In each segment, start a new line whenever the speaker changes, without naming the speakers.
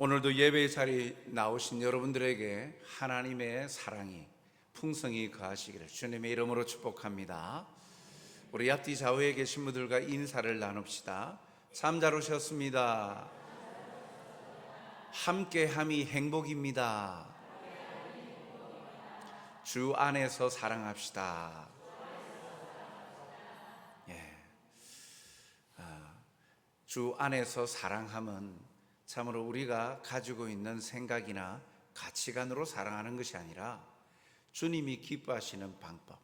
오늘도 예배의 자리에 나오신 여러분들에게 하나님의 사랑이 풍성히 거하시기를 주님의 이름으로 축복합니다. 우리 앞뒤 좌우에 계신 분들과 인사를 나눕시다. 참 잘 오셨습니다. 함께함이 행복입니다. 주 안에서 사랑합시다. 주 안에서 사랑함은 참으로 우리가 가지고 있는 생각이나 가치관으로 사랑하는 것이 아니라 주님이 기뻐하시는 방법,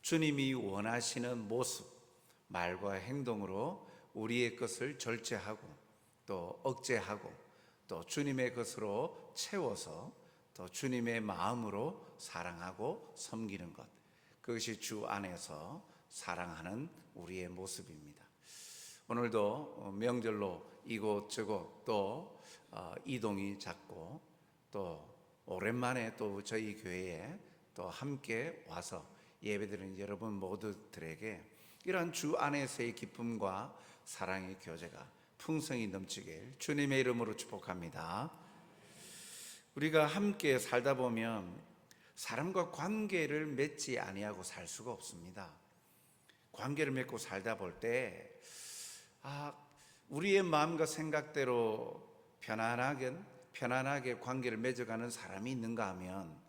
주님이 원하시는 모습, 말과 행동으로 우리의 것을 절제하고 또 억제하고 또 주님의 것으로 채워서 또 주님의 마음으로 사랑하고 섬기는 것, 그것이 주 안에서 사랑하는 우리의 모습입니다. 오늘도 명절로 이곳저곳 또 이동이 잦고 또 오랜만에 또 저희 교회에 또 함께 와서 예배드리는 여러분 모두들에게 이러한 주 안에서의 기쁨과 사랑의 교제가 풍성히 넘치길 주님의 이름으로 축복합니다. 우리가 함께 살다 보면 사람과 관계를 맺지 아니하고 살 수가 없습니다. 관계를 맺고 살다 볼 때 우리의 마음과 생각대로 편안하게 관계를 맺어가는 사람이 있는가 하면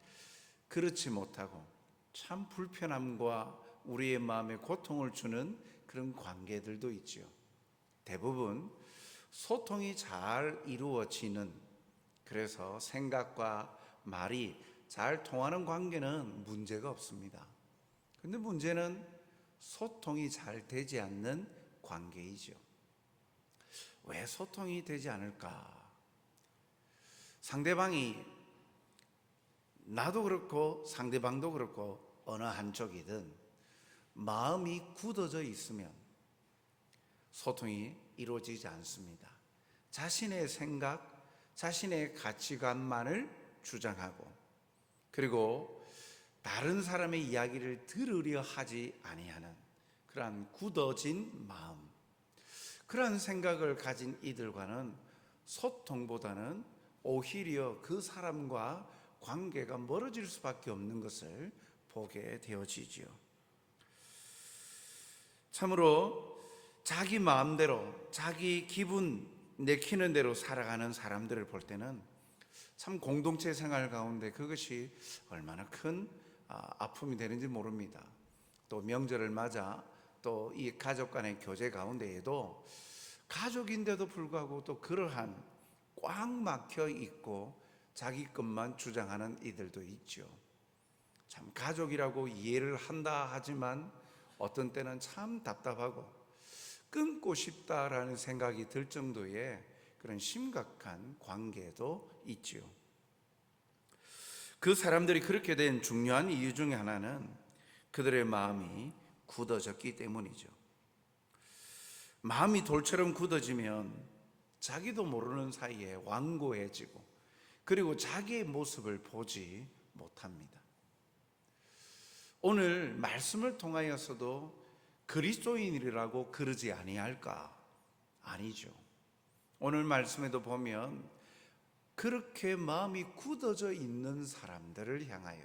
그렇지 못하고 참 불편함과 우리의 마음에 고통을 주는 그런 관계들도 있죠. 대부분 소통이 잘 이루어지는, 그래서 생각과 말이 잘 통하는 관계는 문제가 없습니다. 그런데 문제는 소통이 잘 되지 않는 관계이죠. 왜 소통이 되지 않을까? 상대방이, 나도 그렇고 상대방도 그렇고 어느 한쪽이든 마음이 굳어져 있으면 소통이 이루어지지 않습니다. 자신의 생각, 자신의 가치관만을 주장하고 그리고 다른 사람의 이야기를 들으려 하지 아니하는 그러한 굳어진 마음, 그러한 생각을 가진 이들과는 소통보다는 오히려 그 사람과 관계가 멀어질 수밖에 없는 것을 보게 되어지지요. 참으로 자기 마음대로 자기 기분 내키는 대로 살아가는 사람들을 볼 때는 참 공동체 생활 가운데 그것이 얼마나 큰 아픔이 되는지 모릅니다. 또 명절을 맞아 또 이 가족 간의 교제 가운데에도 가족인데도 불구하고 또 그러한 꽉 막혀 있고 자기 것만 주장하는 이들도 있죠. 참 가족이라고 이해를 한다 하지만 어떤 때는 참 답답하고 끊고 싶다라는 생각이 들 정도의 그런 심각한 관계도 있죠. 그 사람들이 그렇게 된 중요한 이유 중에 하나는 그들의 마음이 굳어졌기 때문이죠. 마음이 돌처럼 굳어지면 자기도 모르는 사이에 완고해지고 그리고 자기의 모습을 보지 못합니다. 오늘 말씀을 통하여서도 그리스도인이라고 그러지 아니할까? 아니죠. 오늘 말씀에도 보면 그렇게 마음이 굳어져 있는 사람들을 향하여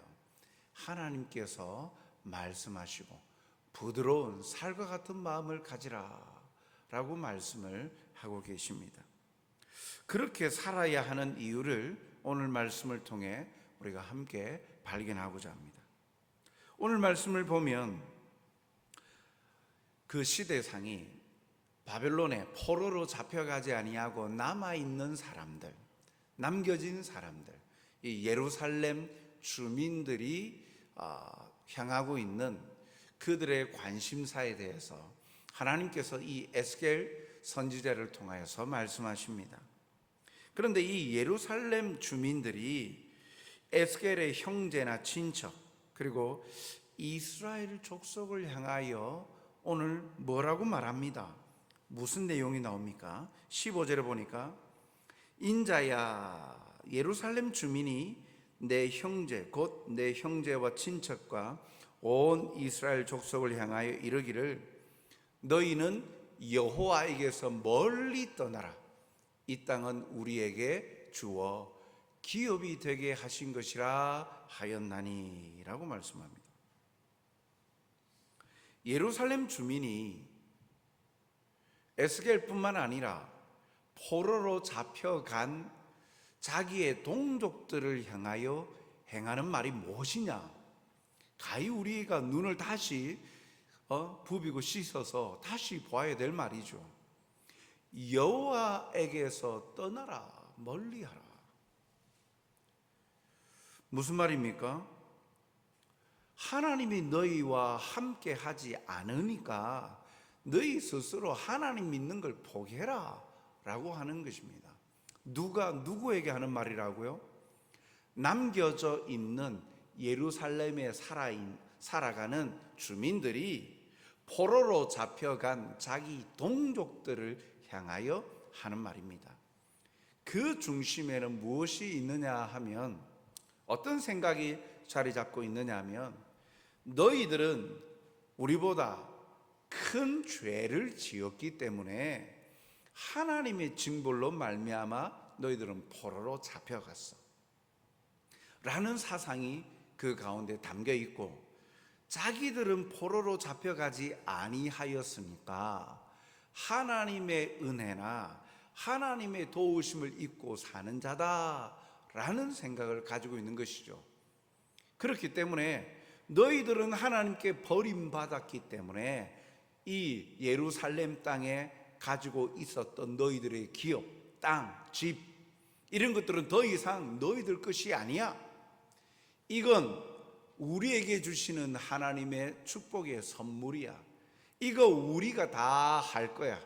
하나님께서 말씀하시고 부드러운 살과 같은 마음을 가지라 라고 말씀을 하고 계십니다. 그렇게 살아야 하는 이유를 오늘 말씀을 통해 우리가 함께 발견하고자 합니다. 오늘 말씀을 보면 그 시대상이 바벨론의 포로로 잡혀가지 아니하고 남아있는 사람들, 남겨진 사람들, 이 예루살렘 주민들이 향하고 있는 그들의 관심사에 대해서 하나님께서 이 에스겔 선지자를 통하여서 말씀하십니다. 그런데 이 예루살렘 주민들이 에스겔의 형제나 친척 그리고 이스라엘 족속을 향하여 오늘 뭐라고 말합니다. 무슨 내용이 나옵니까? 15절에 보니까 인자야 예루살렘 주민이 내 형제 곧 내 형제와 친척과 온 이스라엘 족속을 향하여 이르기를 너희는 여호와에게서 멀리 떠나라. 이 땅은 우리에게 주어 기업이 되게 하신 것이라 하였나니 라고 말씀합니다. 예루살렘 주민이 에스겔뿐만 아니라 포로로 잡혀간 자기의 동족들을 향하여 행하는 말이 무엇이냐? 가히 우리가 눈을 다시 부비고 씻어서 다시 보아야 될 말이죠. 여호와에게서 떠나라, 멀리하라. 무슨 말입니까? 하나님이 너희와 함께 하지 않으니까 너희 스스로 하나님 믿는 걸 포기해라 라고 하는 것입니다. 누가 누구에게 하는 말이라고요? 남겨져 있는 예루살렘에 살아가는 주민들이 포로로 잡혀간 자기 동족들을 향하여 하는 말입니다. 그 중심에는 무엇이 있느냐 하면, 어떤 생각이 자리 잡고 있느냐 하면, 너희들은 우리보다 큰 죄를 지었기 때문에 하나님의 징벌로 말미암아 너희들은 포로로 잡혀갔어 라는 사상이 그 가운데 담겨 있고, 자기들은 포로로 잡혀가지 아니하였으니까 하나님의 은혜나 하나님의 도우심을 잊고 사는 자다라는 생각을 가지고 있는 것이죠. 그렇기 때문에 너희들은 하나님께 버림받았기 때문에 이 예루살렘 땅에 가지고 있었던 너희들의 기업, 땅, 집, 이런 것들은 더 이상 너희들 것이 아니야. 이건 우리에게 주시는 하나님의 축복의 선물이야. 이거 우리가 다 할 거야.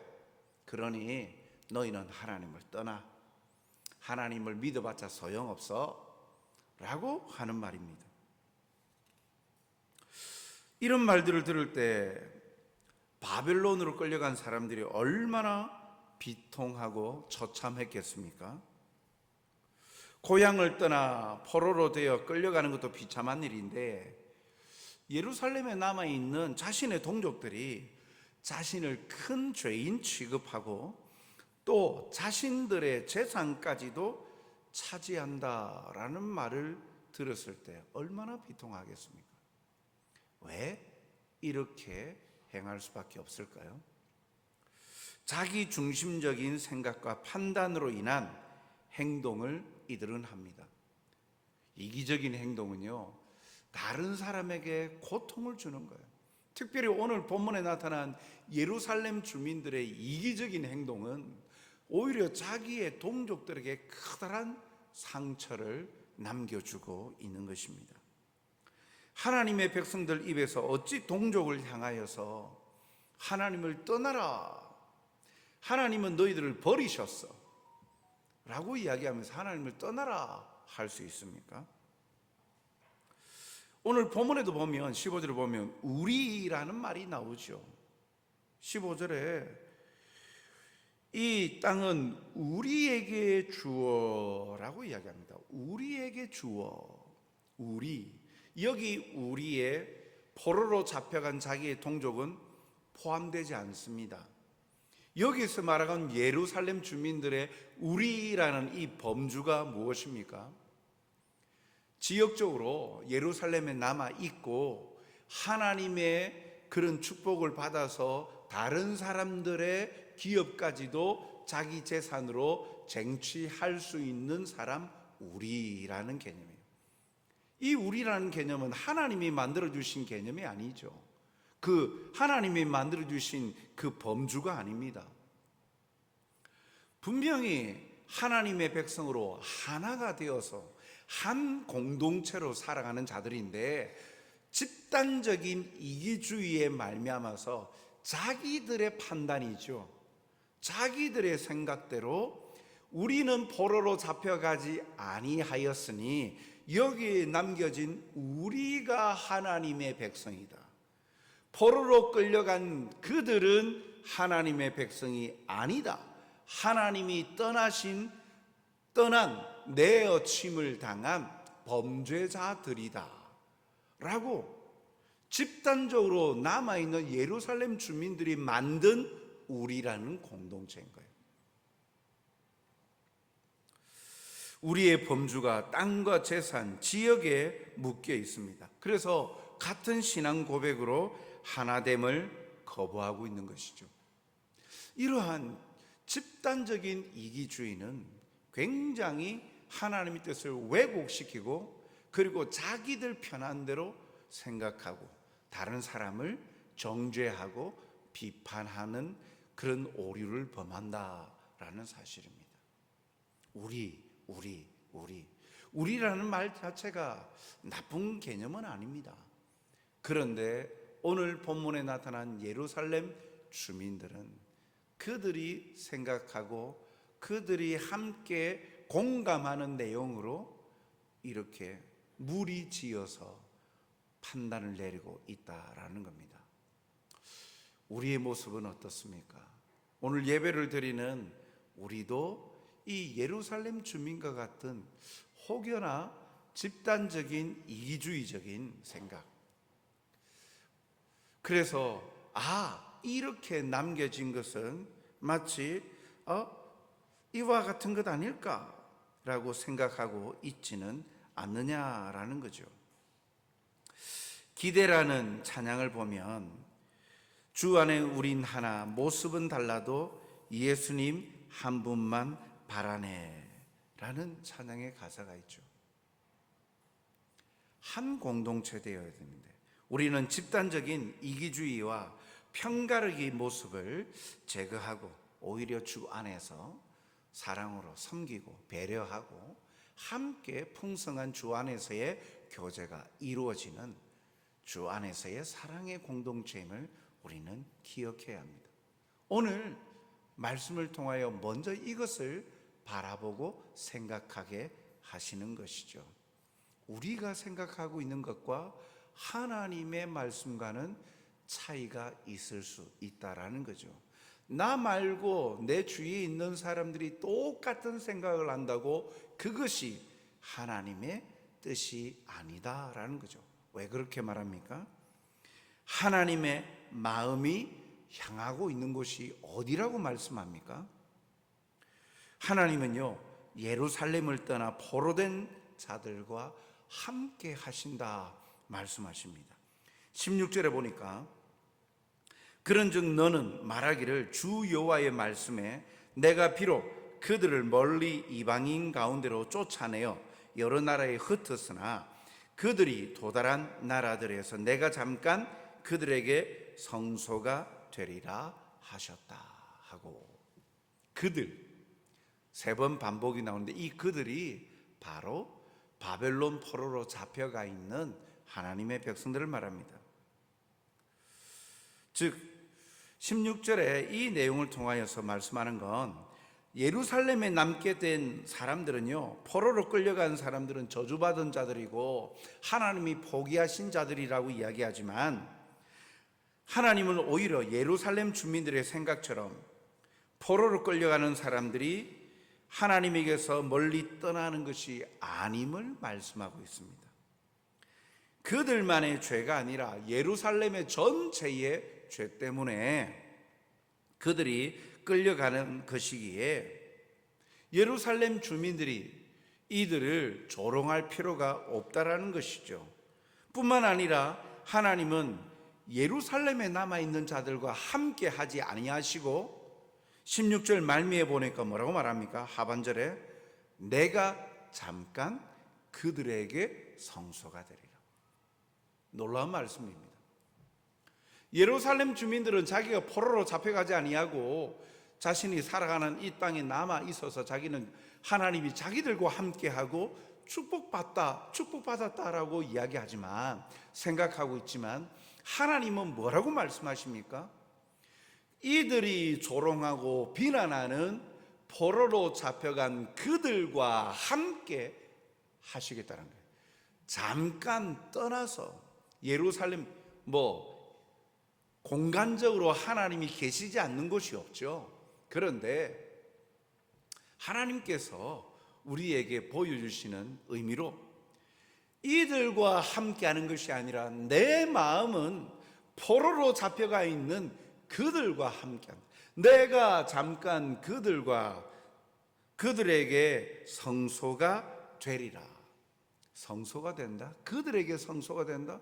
그러니 너희는 하나님을 떠나. 하나님을 믿어봤자 소용없어 라고 하는 말입니다. 이런 말들을 들을 때 바벨론으로 끌려간 사람들이 얼마나 비통하고 처참했겠습니까? 고향을 떠나 포로로 되어 끌려가는 것도 비참한 일인데, 예루살렘에 남아있는 자신의 동족들이 자신을 큰 죄인 취급하고 또 자신들의 재산까지도 차지한다라는 말을 들었을 때 얼마나 비통하겠습니까? 왜 이렇게 행할 수밖에 없을까요? 자기 중심적인 생각과 판단으로 인한 행동을 이들은 합니다. 이기적인 행동은요, 다른 사람에게 고통을 주는 거예요. 특별히 오늘 본문에 나타난 예루살렘 주민들의 이기적인 행동은 오히려 자기의 동족들에게 커다란 상처를 남겨주고 있는 것입니다. 하나님의 백성들 입에서 어찌 동족을 향하여서 하나님을 떠나라, 하나님은 너희들을 버리셨어 라고 이야기하면서 하나님을 떠나라 할 수 있습니까? 오늘 본문에도 보면 15절을 보면 우리라는 말이 나오죠. 15절에 이 땅은 우리에게 주어라고 이야기합니다. 우리에게 주어. 우리, 여기 우리의 포로로 잡혀간 자기의 동족은 포함되지 않습니다. 여기서 말하는 예루살렘 주민들의 우리라는 이 범주가 무엇입니까? 지역적으로 예루살렘에 남아 있고 하나님의 그런 축복을 받아서 다른 사람들의 기업까지도 자기 재산으로 쟁취할 수 있는 사람, 우리라는 개념이에요. 이 우리라는 개념은 하나님이 만들어주신 개념이 아니죠. 그 하나님이 만들어주신 그 범주가 아닙니다. 분명히 하나님의 백성으로 하나가 되어서 한 공동체로 살아가는 자들인데, 집단적인 이기주의에 말미암아서 자기들의 판단이죠, 자기들의 생각대로 우리는 포로로 잡혀가지 아니하였으니 여기에 남겨진 우리가 하나님의 백성이다. 포로로 끌려간 그들은 하나님의 백성이 아니다. 하나님이 떠난 내어침을 당한 범죄자들이다 라고 집단적으로 남아있는 예루살렘 주민들이 만든 우리라는 공동체인 거예요. 우리의 범주가 땅과 재산, 지역에 묶여 있습니다. 그래서 같은 신앙 고백으로 하나됨을 거부하고 있는 것이죠. 이러한 집단적인 이기주의는 굉장히 하나님의 뜻을 왜곡시키고, 그리고 자기들 편한 대로 생각하고 다른 사람을 정죄하고 비판하는 그런 오류를 범한다라는 사실입니다. 우리라는 말 자체가 나쁜 개념은 아닙니다. 그런데 오늘 본문에 나타난 예루살렘 주민들은 그들이 생각하고 그들이 함께 공감하는 내용으로 이렇게 무리지어서 판단을 내리고 있다라는 겁니다. 우리의 모습은 어떻습니까? 오늘 예배를 드리는 우리도 이 예루살렘 주민과 같은 혹여나 집단적인 이기주의적인 생각, 그래서 이렇게 남겨진 것은 마치 이와 같은 것 아닐까라고 생각하고 있지는 않느냐라는 거죠. 기대라는 찬양을 보면 주 안에 우린 하나, 모습은 달라도 예수님 한 분만 바라네 라는 찬양의 가사가 있죠. 한 공동체 되어야 되는데 우리는 집단적인 이기주의와 편가르기 모습을 제거하고 오히려 주 안에서 사랑으로 섬기고 배려하고 함께 풍성한 주 안에서의 교제가 이루어지는 주 안에서의 사랑의 공동체임을 우리는 기억해야 합니다. 오늘 말씀을 통하여 먼저 이것을 바라보고 생각하게 하시는 것이죠. 우리가 생각하고 있는 것과 하나님의 말씀과는 차이가 있을 수 있다라는 거죠. 나 말고 내 주위에 있는 사람들이 똑같은 생각을 한다고 그것이 하나님의 뜻이 아니다라는 거죠. 왜 그렇게 말합니까? 하나님의 마음이 향하고 있는 곳이 어디라고 말씀합니까? 하나님은요, 예루살렘을 떠나 포로된 자들과 함께 하신다 말씀하십니다. 16절에 보니까 그런즉 너는 말하기를 주 여호와의 말씀에 내가 비록 그들을 멀리 이방인 가운데로 쫓아내어 여러 나라에 흩었으나 그들이 도달한 나라들에서 내가 잠깐 그들에게 성소가 되리라 하셨다 하고, 그들 세 번 반복이 나오는데 이 그들이 바로 바벨론 포로로 잡혀가 있는 하나님의 백성들을 말합니다. 즉 16절에 이 내용을 통하여서 말씀하는 건 예루살렘에 남게 된 사람들은요, 포로로 끌려간 사람들은 저주받은 자들이고 하나님이 포기하신 자들이라고 이야기하지만 하나님은 오히려 예루살렘 주민들의 생각처럼 포로로 끌려가는 사람들이 하나님에게서 멀리 떠나는 것이 아님을 말씀하고 있습니다. 그들만의 죄가 아니라 예루살렘의 전체의 죄 때문에 그들이 끌려가는 것이기에 예루살렘 주민들이 이들을 조롱할 필요가 없다라는 것이죠. 뿐만 아니라 하나님은 예루살렘에 남아있는 자들과 함께 하지 아니하시고 16절 말미에 보니까 뭐라고 말합니까? 하반절에 내가 잠깐 그들에게 성소가 되리라. 놀라운 말씀입니다. 예루살렘 주민들은 자기가 포로로 잡혀가지 아니하고 자신이 살아가는 이 땅에 남아 있어서 자기는 하나님이 자기들과 함께하고 축복받았다라고 이야기하지만, 생각하고 있지만 하나님은 뭐라고 말씀하십니까? 이들이 조롱하고 비난하는 포로로 잡혀간 그들과 함께 하시겠다는 거예요. 잠깐 떠나서 예루살렘 공간적으로 하나님이 계시지 않는 곳이 없죠. 그런데 하나님께서 우리에게 보여주시는 의미로 이들과 함께하는 것이 아니라 내 마음은 포로로 잡혀가 있는 그들과 함께한다. 내가 잠깐 그들과 그들에게 성소가 되리라. 성소가 된다. 그들에게 성소가 된다.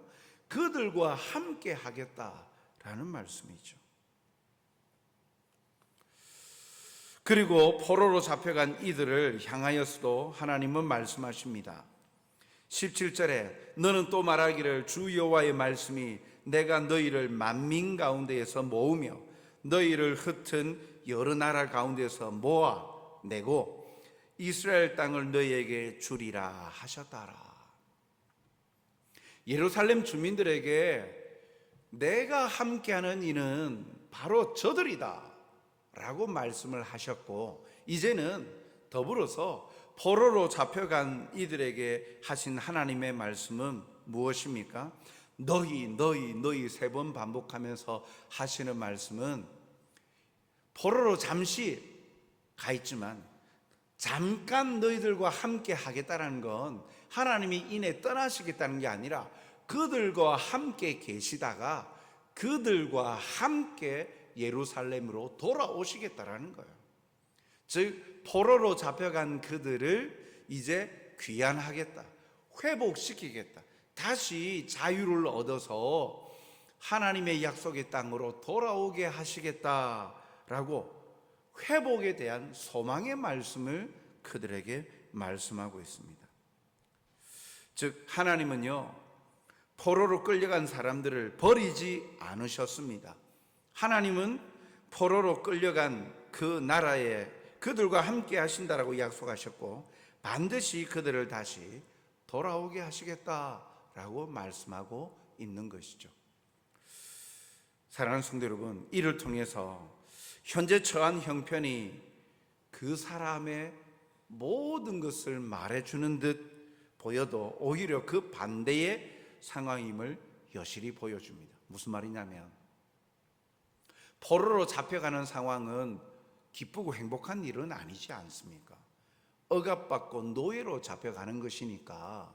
그들과 함께 하겠다라는 말씀이죠. 그리고 포로로 잡혀간 이들을 향하여서도 하나님은 말씀하십니다. 17절에 너는 또 말하기를 주 여호와의 말씀이 내가 너희를 만민 가운데에서 모으며 너희를 흩은 여러 나라 가운데서 모아내고 이스라엘 땅을 너희에게 주리라 하셨다라. 예루살렘 주민들에게 내가 함께하는 이는 바로 저들이다 라고 말씀을 하셨고, 이제는 더불어서 포로로 잡혀간 이들에게 하신 하나님의 말씀은 무엇입니까? 너희 세 번 반복하면서 하시는 말씀은 포로로 잠시 가 있지만 잠깐 너희들과 함께 하겠다는 건 하나님이 이내 떠나시겠다는 게 아니라 그들과 함께 계시다가 그들과 함께 예루살렘으로 돌아오시겠다라는 거예요. 즉 포로로 잡혀간 그들을 이제 귀환하겠다, 회복시키겠다, 다시 자유를 얻어서 하나님의 약속의 땅으로 돌아오게 하시겠다라고 회복에 대한 소망의 말씀을 그들에게 말씀하고 있습니다. 즉 하나님은요, 포로로 끌려간 사람들을 버리지 않으셨습니다. 하나님은 포로로 끌려간 그 나라에 그들과 함께 하신다라고 약속하셨고 반드시 그들을 다시 돌아오게 하시겠다라고 말씀하고 있는 것이죠. 사랑하는 성도 여러분, 이를 통해서 현재 처한 형편이 그 사람의 모든 것을 말해주는 듯 보여도 오히려 그 반대의 상황임을 여실히 보여줍니다. 무슨 말이냐면 포로로 잡혀가는 상황은 기쁘고 행복한 일은 아니지 않습니까? 억압받고 노예로 잡혀가는 것이니까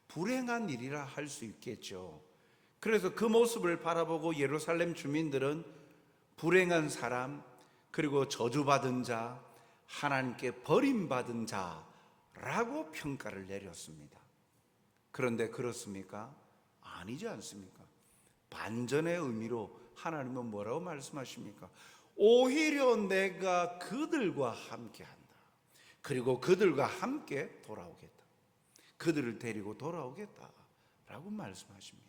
불행한 일이라 할 수 있겠죠. 그래서 그 모습을 바라보고 예루살렘 주민들은 불행한 사람, 그리고 저주받은 자, 하나님께 버림받은 자라고 평가를 내렸습니다. 그런데 그렇습니까? 아니지 않습니까? 반전의 의미로 하나님은 뭐라고 말씀하십니까? 오히려 내가 그들과 함께 한다. 그리고 그들과 함께 돌아오겠다. 그들을 데리고 돌아오겠다 라고 말씀하십니다.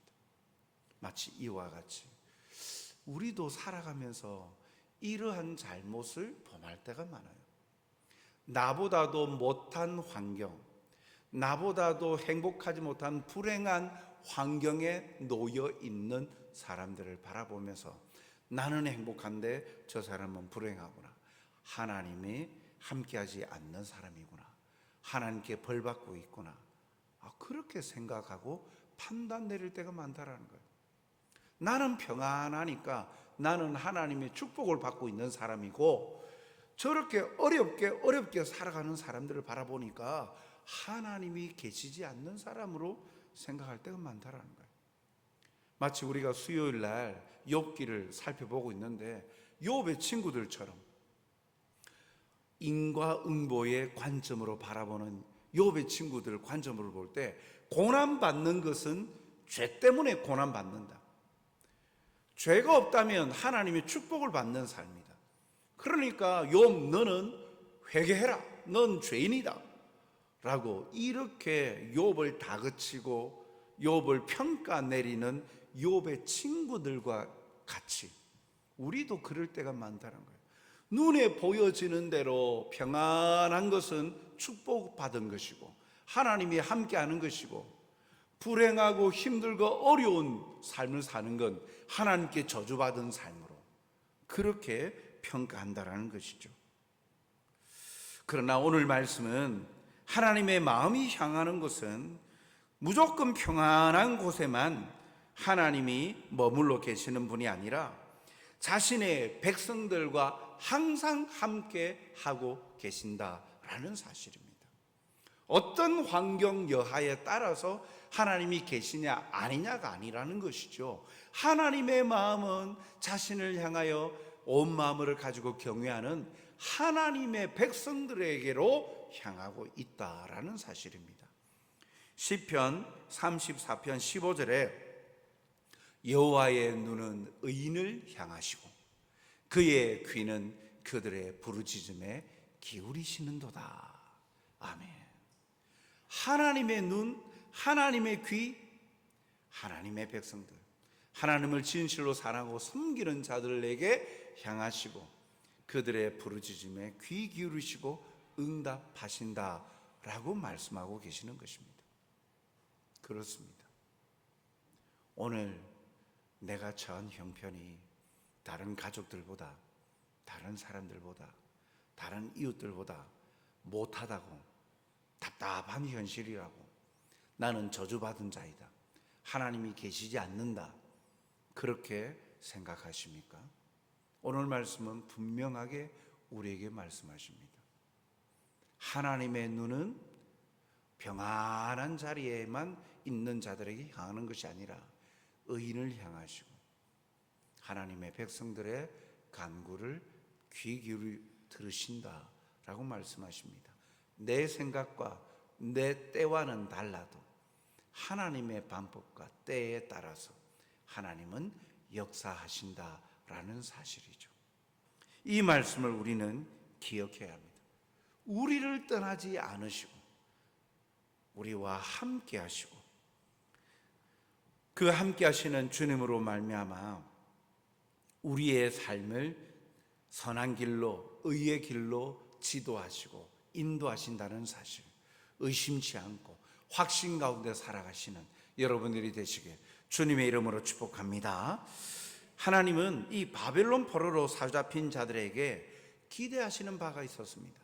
마치 이와 같이 우리도 살아가면서 이러한 잘못을 범할 때가 많아요. 나보다도 못한 환경, 나보다도 행복하지 못한 불행한 환경에 놓여 있는 사람들을 바라보면서 나는 행복한데 저 사람은 불행하구나, 하나님이 함께하지 않는 사람이구나, 하나님께 벌받고 있구나, 그렇게 생각하고 판단 내릴 때가 많다라는 거예요. 나는 평안하니까 나는 하나님의 축복을 받고 있는 사람이고 저렇게 어렵게 살아가는 사람들을 바라보니까 하나님이 계시지 않는 사람으로 생각할 때가 많다라는 거예요. 마치 우리가 수요일 날 욥기를 살펴보고 있는데 욥의 친구들처럼 인과응보의 관점으로 바라보는 욥의 친구들 관점으로 볼 때 고난받는 것은 죄 때문에 고난받는다. 죄가 없다면 하나님의 축복을 받는 삶이다. 그러니까 욥 너는 회개해라, 넌 죄인이다 라고 이렇게 욥을 다그치고 욥을 평가 내리는 욥의 친구들과 같이 우리도 그럴 때가 많다는 거예요. 눈에 보여지는 대로 평안한 것은 축복받은 것이고 하나님이 함께하는 것이고 불행하고 힘들고 어려운 삶을 사는 건 하나님께 저주받은 삶으로 그렇게 평가한다라는 것이죠. 그러나 오늘 말씀은 하나님의 마음이 향하는 곳은 무조건 평안한 곳에만 하나님이 머물러 계시는 분이 아니라 자신의 백성들과 항상 함께 하고 계신다라는 사실입니다. 어떤 환경 여하에 따라서 하나님이 계시냐 아니냐가 아니라는 것이죠. 하나님의 마음은 자신을 향하여 온 마음을 가지고 경외하는 하나님의 백성들에게로 향하고 있다라는 사실입니다. 시편 34편 15절에 여호와의 눈은 의인을 향하시고 그의 귀는 그들의 부르짖음에 기울이시는도다. 아멘. 하나님의 눈, 하나님의 귀, 하나님의 백성들, 하나님을 진실로 사랑하고 섬기는 자들에게 향하시고 그들의 부르짖음에 귀 기울이시고 응답하신다라고 말씀하고 계시는 것입니다. 그렇습니다. 오늘 내가 처한 형편이 다른 가족들보다, 다른 사람들보다, 다른 이웃들보다 못하다고, 답답한 현실이라고, 나는 저주받은 자이다, 하나님이 계시지 않는다, 그렇게 생각하십니까? 오늘 말씀은 분명하게 우리에게 말씀하십니다. 하나님의 눈은 평안한 자리에만 있는 자들에게 향하는 것이 아니라 의인을 향하시고 하나님의 백성들의 간구를 귀 기울여 들으신다라고 말씀하십니다. 내 생각과 내 때와는 달라도 하나님의 방법과 때에 따라서 하나님은 역사하신다라는 사실이죠. 이 말씀을 우리는 기억해야 합니다. 우리를 떠나지 않으시고 우리와 함께 하시고 그 함께 하시는 주님으로 말미암아 우리의 삶을 선한 길로, 의의 길로 지도하시고 인도하신다는 사실 의심치 않고 확신 가운데 살아가시는 여러분들이 되시길 주님의 이름으로 축복합니다. 하나님은 이 바벨론 포로로 사로잡힌 자들에게 기대하시는 바가 있었습니다.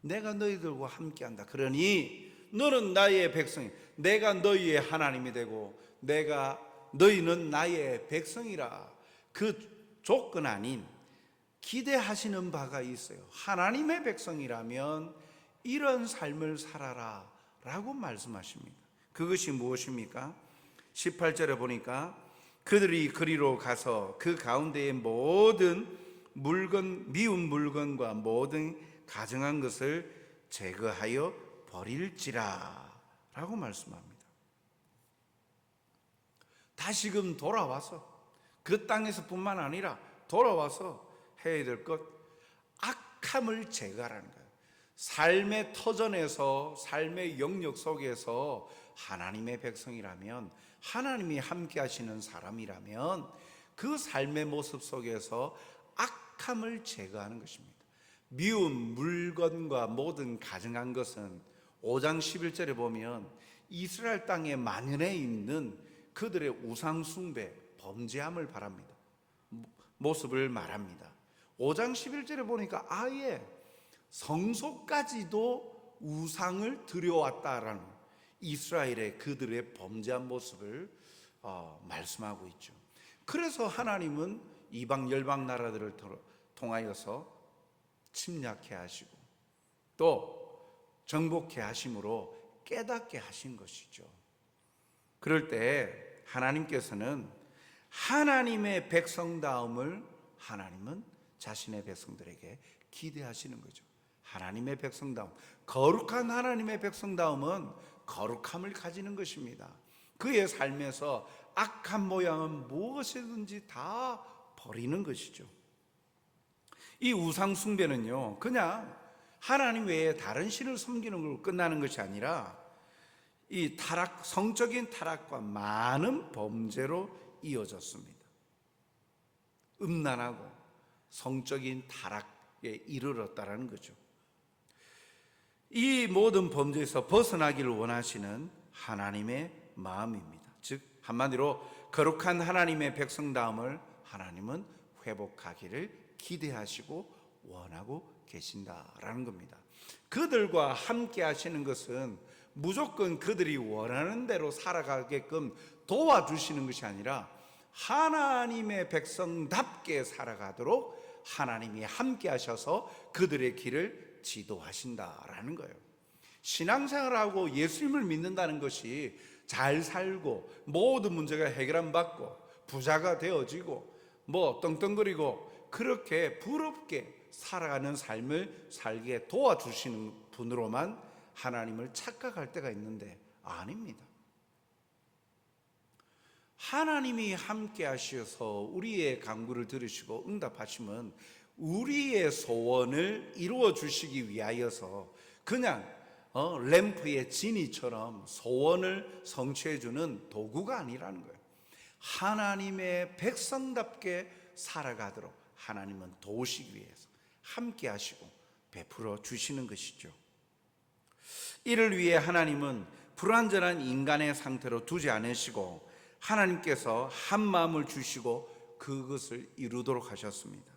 내가 너희들과 함께한다. 그러니 너는 나의 백성이, 내가 너희의 하나님이 되고 너희는 나의 백성이라. 그 조건 아닌 기대하시는 바가 있어요. 하나님의 백성이라면 이런 삶을 살아라 라고 말씀하십니다. 그것이 무엇입니까? 18절에 보니까 그들이 그리로 가서 그 가운데의 모든 물건, 미운 물건과 모든 가증한 것을 제거하여 버릴지라 라고 말씀합니다. 다시금 돌아와서 그 땅에서 뿐만 아니라 돌아와서 해야 될 것, 악함을 제거하라는 거예요. 삶의 터전에서, 삶의 영역 속에서 하나님의 백성이라면, 하나님이 함께 하시는 사람이라면 그 삶의 모습 속에서 악함을 제거하는 것입니다. 미운 물건과 모든 가증한 것은 5장 11절에 보면 이스라엘 땅에 만연해 있는 그들의 우상 숭배, 범죄함을 바랍니다. 모습을 말합니다. 5장 11절에 보니까 아예 성소까지도 우상을 들여왔다라는 이스라엘의 그들의 범죄한 모습을 말씀하고 있죠. 그래서 하나님은 이방 열방 나라들을 통하여서 침략해 하시고 또 정복해 하심으로 깨닫게 하신 것이죠. 그럴 때 하나님께서는 하나님의 백성다움을 하나님은 자신의 백성들에게 기대하시는 거죠. 하나님의 백성다움, 거룩한 하나님의 백성다움은 거룩함을 가지는 것입니다. 그의 삶에서 악한 모양은 무엇이든지 다 버리는 것이죠. 이 우상 숭배는요, 그냥 하나님 외에 다른 신을 섬기는 걸로 끝나는 것이 아니라 이 타락, 성적인 타락과 많은 범죄로 이어졌습니다. 음란하고 성적인 타락에 이르렀다라는 거죠. 이 모든 범죄에서 벗어나기를 원하시는 하나님의 마음입니다. 즉 한마디로 거룩한 하나님의 백성다움을 하나님은 회복하기를 기대하시고 원하고 계신다라는 겁니다. 그들과 함께 하시는 것은 무조건 그들이 원하는 대로 살아가게끔 도와주시는 것이 아니라 하나님의 백성답게 살아가도록 하나님이 함께 하셔서 그들의 길을 지도하신다라는 거예요. 신앙생활하고 예수님을 믿는다는 것이 잘 살고 모든 문제가 해결안 받고 부자가 되어지고 뭐 떵떵거리고 그렇게 부럽게 살아가는 삶을 살게 도와주시는 분으로만 하나님을 착각할 때가 있는데 아닙니다. 하나님이 함께 하셔서 우리의 간구를 들으시고 응답하시면 우리의 소원을 이루어 주시기 위하여서 그냥 램프의 지니처럼 소원을 성취해 주는 도구가 아니라는 거예요. 하나님의 백성답게 살아가도록 하나님은 도우시기 위해서 함께 하시고 베풀어 주시는 것이죠. 이를 위해 하나님은 불완전한 인간의 상태로 두지 않으시고 하나님께서 한 마음을 주시고 그것을 이루도록 하셨습니다.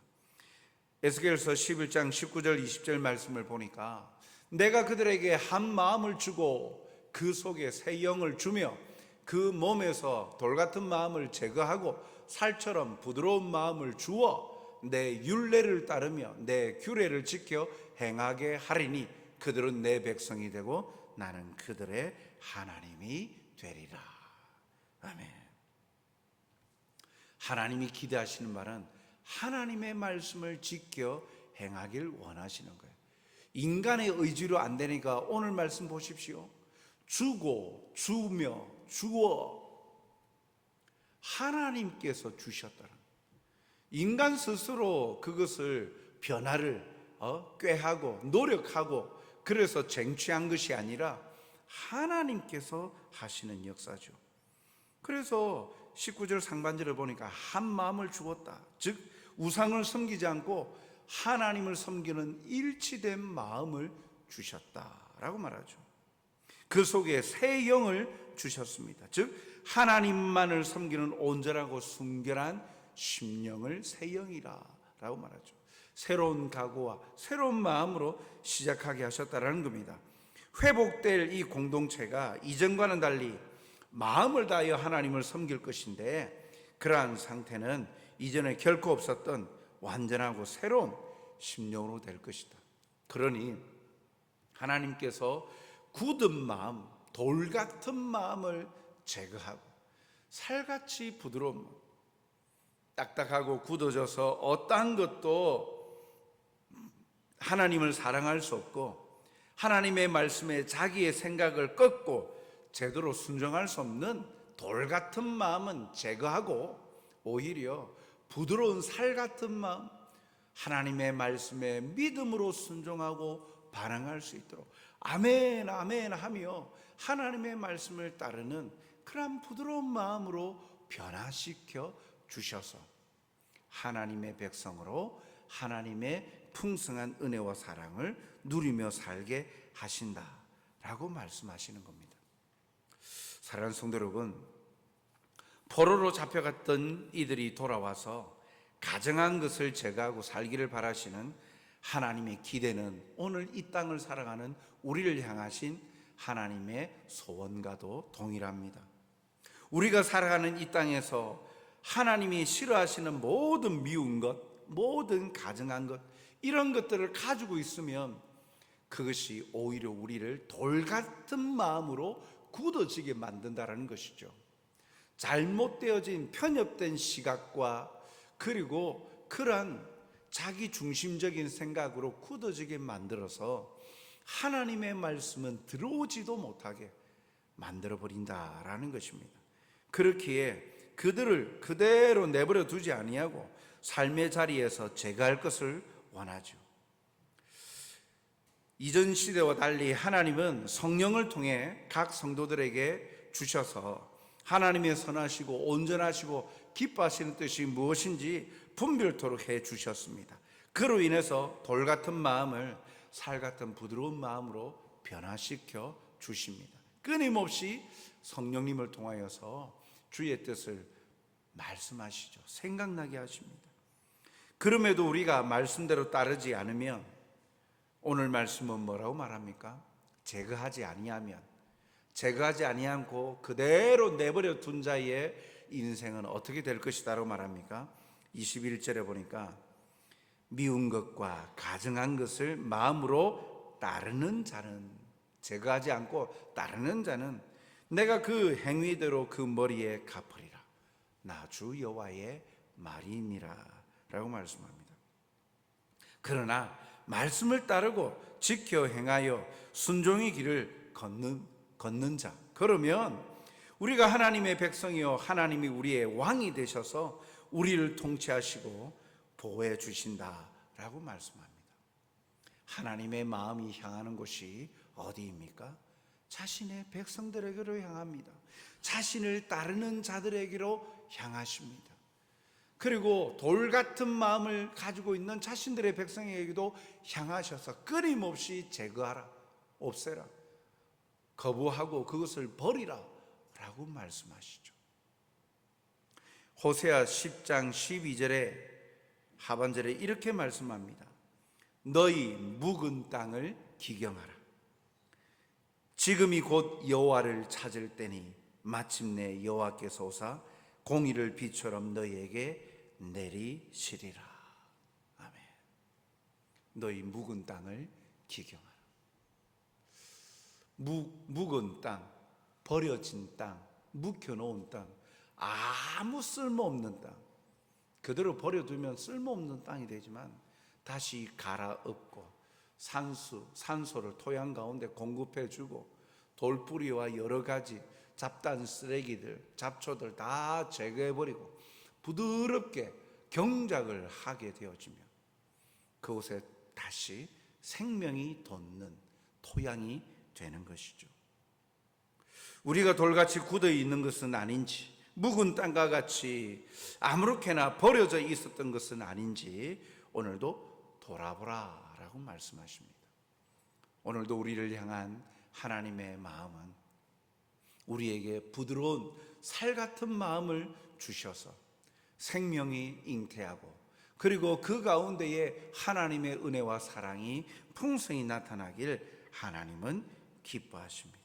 에스겔서 11장 19절 20절 말씀을 보니까 내가 그들에게 한 마음을 주고 그 속에 새 영을 주며 그 몸에서 돌 같은 마음을 제거하고 살처럼 부드러운 마음을 주어 내 율례를 따르며 내 규례를 지켜 행하게 하리니 그들은 내 백성이 되고 나는 그들의 하나님이 되리라. 아멘. 하나님이 기대하시는 말은 하나님의 말씀을 지켜 행하길 원하시는 거예요. 인간의 의지로 안 되니까 오늘 말씀 보십시오. 주고 주며 주어 하나님께서 주셨다는, 인간 스스로 그것을 변화를 꾀하고 노력하고 그래서 쟁취한 것이 아니라 하나님께서 하시는 역사죠. 그래서 19절 상반절을 보니까 한 마음을 주었다. 즉 우상을 섬기지 않고 하나님을 섬기는 일치된 마음을 주셨다라고 말하죠. 그 속에 새 영을 주셨습니다. 즉 하나님만을 섬기는 온전하고 순결한 심령을 새 영이라고 말하죠. 새로운 각오와 새로운 마음으로 시작하게 하셨다라는 겁니다. 회복될 이 공동체가 이전과는 달리 마음을 다하여 하나님을 섬길 것인데 그러한 상태는 이전에 결코 없었던 완전하고 새로운 심령으로 될 것이다. 그러니 하나님께서 굳은 마음, 돌 같은 마음을 제거하고 살같이 부드러운 마음, 딱딱하고 굳어져서 어떠한 것도 하나님을 사랑할 수 없고 하나님의 말씀에 자기의 생각을 꺾고 제대로 순종할 수 없는 돌 같은 마음은 제거하고 오히려 부드러운 살 같은 마음, 하나님의 말씀에 믿음으로 순종하고 반응할 수 있도록 아멘 아멘 하며 하나님의 말씀을 따르는 그런 부드러운 마음으로 변화시켜 주셔서 하나님의 백성으로 하나님의 풍성한 은혜와 사랑을 누리며 살게 하신다라고 말씀하시는 겁니다. 사랑하는 성도 여러분, 포로로 잡혀갔던 이들이 돌아와서 가정한 것을 제거하고 살기를 바라시는 하나님의 기대는 오늘 이 땅을 살아가는 우리를 향하신 하나님의 소원과도 동일합니다. 우리가 살아가는 이 땅에서 하나님이 싫어하시는 모든 미운 것, 모든 가증한 것, 이런 것들을 가지고 있으면 그것이 오히려 우리를 돌 같은 마음으로 굳어지게 만든다는 것이죠. 잘못되어진 편협된 시각과 그리고 그러한 자기 중심적인 생각으로 굳어지게 만들어서 하나님의 말씀은 들어오지도 못하게 만들어버린다라는 것입니다. 그렇기에 그들을 그대로 내버려 두지 아니하고 삶의 자리에서 제거할 것을 원하죠. 이전 시대와 달리 하나님은 성령을 통해 각 성도들에게 주셔서 하나님의 선하시고 온전하시고 기뻐하시는 뜻이 무엇인지 분별토록 해 주셨습니다. 그로 인해서 돌 같은 마음을 살 같은 부드러운 마음으로 변화시켜 주십니다. 끊임없이 성령님을 통하여서 주의 뜻을 말씀하시죠. 생각나게 하십니다. 그럼에도 우리가 말씀대로 따르지 않으면 오늘 말씀은 뭐라고 말합니까? 제거하지 아니하고 그대로 내버려 둔 자의 인생은 어떻게 될 것이다라고 말합니까? 21절에 보니까 미운 것과 가증한 것을 마음으로 따르는 자는, 제거하지 않고 따르는 자는 내가 그 행위대로 그 머리에 갚으리라. 나 주 여호와의 말이니라 라고 말씀합니다. 그러나 말씀을 따르고 지켜 행하여 순종의 길을 걷는 자, 그러면 우리가 하나님의 백성이요 하나님이 우리의 왕이 되셔서 우리를 통치하시고 보호해 주신다라고 말씀합니다. 하나님의 마음이 향하는 곳이 어디입니까? 자신의 백성들에게로 향합니다. 자신을 따르는 자들에게로 향하십니다. 그리고 돌 같은 마음을 가지고 있는 자신들의 백성에게도 향하셔서 끊임없이 제거하라, 없애라, 거부하고 그것을 버리라 라고 말씀하시죠. 호세아 10장 12절에 하반절에 이렇게 말씀합니다. 너희 묵은 땅을 기경하라. 지금이 곧 여호와를 찾을 때니 마침내 여호와께서 오사 공의를 비처럼 너희에게 내리시리라. 아멘. 너희 묵은 땅을 기경하라. 묵은 땅, 버려진 땅, 묵혀놓은 땅, 아무 쓸모없는 땅, 그대로 버려두면 쓸모없는 땅이 되지만 다시 갈아엎고 산소를 토양 가운데 공급해주고 돌뿌리와 여러 가지 잡다한 쓰레기들, 잡초들 다 제거해버리고 부드럽게 경작을 하게 되어지면 그곳에 다시 생명이 돋는 토양이 되는 것이죠. 우리가 돌같이 굳어 있는 것은 아닌지, 묵은 땅과 같이 아무렇게나 버려져 있었던 것은 아닌지 오늘도 돌아보라 라고 말씀하십니다. 오늘도 우리를 향한 하나님의 마음은 우리에게 부드러운 살 같은 마음을 주셔서 생명이 잉태하고 그리고 그 가운데에 하나님의 은혜와 사랑이 풍성히 나타나길 하나님은 기뻐하십니다.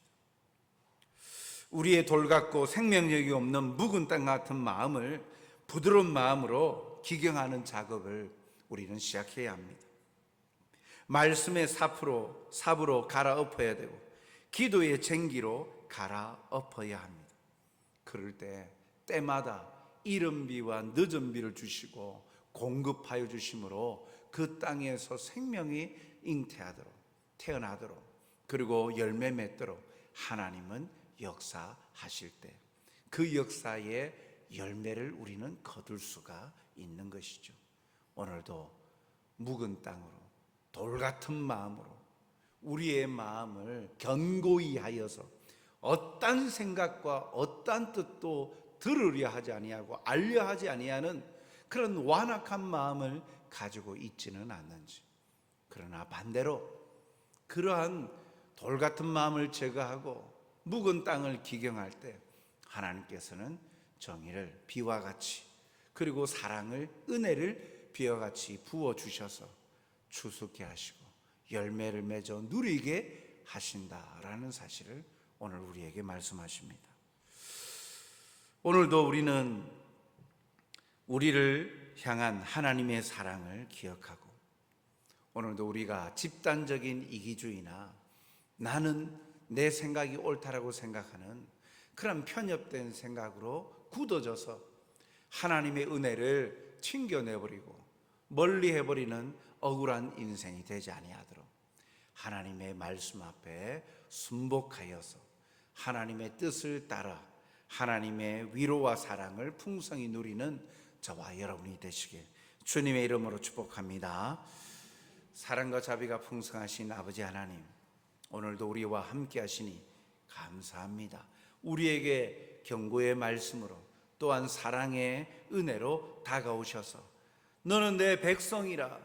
우리의 돌 같고 생명력이 없는 묵은 땅 같은 마음을 부드러운 마음으로 기경하는 작업을 우리는 시작해야 합니다. 말씀의 삽으로 갈아엎어야 되고 기도의 쟁기로 갈아엎어야 합니다. 그럴 때 때마다 이른 비와 늦은 비를 주시고 공급하여 주심으로 그 땅에서 생명이 잉태하도록, 태어나도록, 그리고 열매 맺도록 하나님은 역사하실 때 그 역사의 열매를 우리는 거둘 수가 있는 것이죠. 오늘도 묵은 땅으로 돌 같은 마음으로 우리의 마음을 견고히 하여서 어떤 생각과 어떤 뜻도 들으려 하지 아니하고 알려 하지 아니하는 그런 완악한 마음을 가지고 있지는 않는지, 그러나 반대로 그러한 돌 같은 마음을 제거하고 묵은 땅을 기경할 때 하나님께서는 정의를 비와 같이 그리고 사랑을, 은혜를 비와 같이 부어주셔서 추수케 하시고 열매를 맺어 누리게 하신다라는 사실을 오늘 우리에게 말씀하십니다. 오늘도 우리는 우리를 향한 하나님의 사랑을 기억하고 오늘도 우리가 집단적인 이기주의나 나는 내 생각이 옳다라고 생각하는 그런 편협된 생각으로 굳어져서 하나님의 은혜를 튕겨내버리고 멀리해버리는 억울한 인생이 되지 아니하도록 하나님의 말씀 앞에 순복하여서 하나님의 뜻을 따라 하나님의 위로와 사랑을 풍성히 누리는 저와 여러분이 되시길 주님의 이름으로 축복합니다. 사랑과 자비가 풍성하신 아버지 하나님, 오늘도 우리와 함께 하시니 감사합니다. 우리에게 경고의 말씀으로 또한 사랑의 은혜로 다가오셔서 너는 내 백성이라,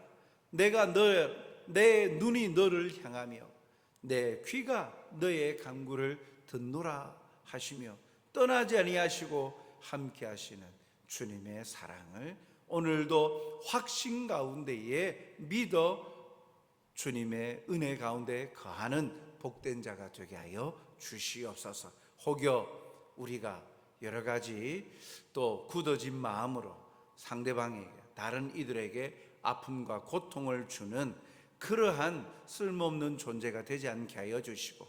내 눈이 너를 향하며 내 귀가 너의 간구를 듣노라 하시며 떠나지 아니하시고 함께 하시는 주님의 사랑을 오늘도 확신 가운데에 믿어 주님의 은혜 가운데 거하는 복된 자가 되게 하여 주시옵소서. 혹여 우리가 여러 가지 또 굳어진 마음으로 상대방에게, 다른 이들에게 아픔과 고통을 주는 그러한 쓸모없는 존재가 되지 않게 하여 주시고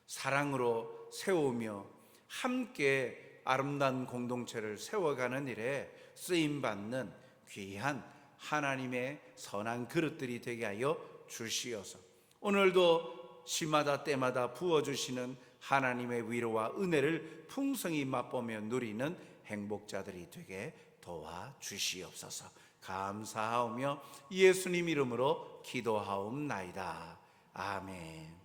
사랑으로 세우며 함께 아름다운 공동체를 세워가는 일에 쓰임받는 귀한 하나님의 선한 그릇들이 되게 하여 주시어서 오늘도 시마다 때마다 부어주시는 하나님의 위로와 은혜를 풍성히 맛보며 누리는 행복자들이 되게 도와주시옵소서. 감사하오며 예수님 이름으로 기도하옵나이다. 아멘.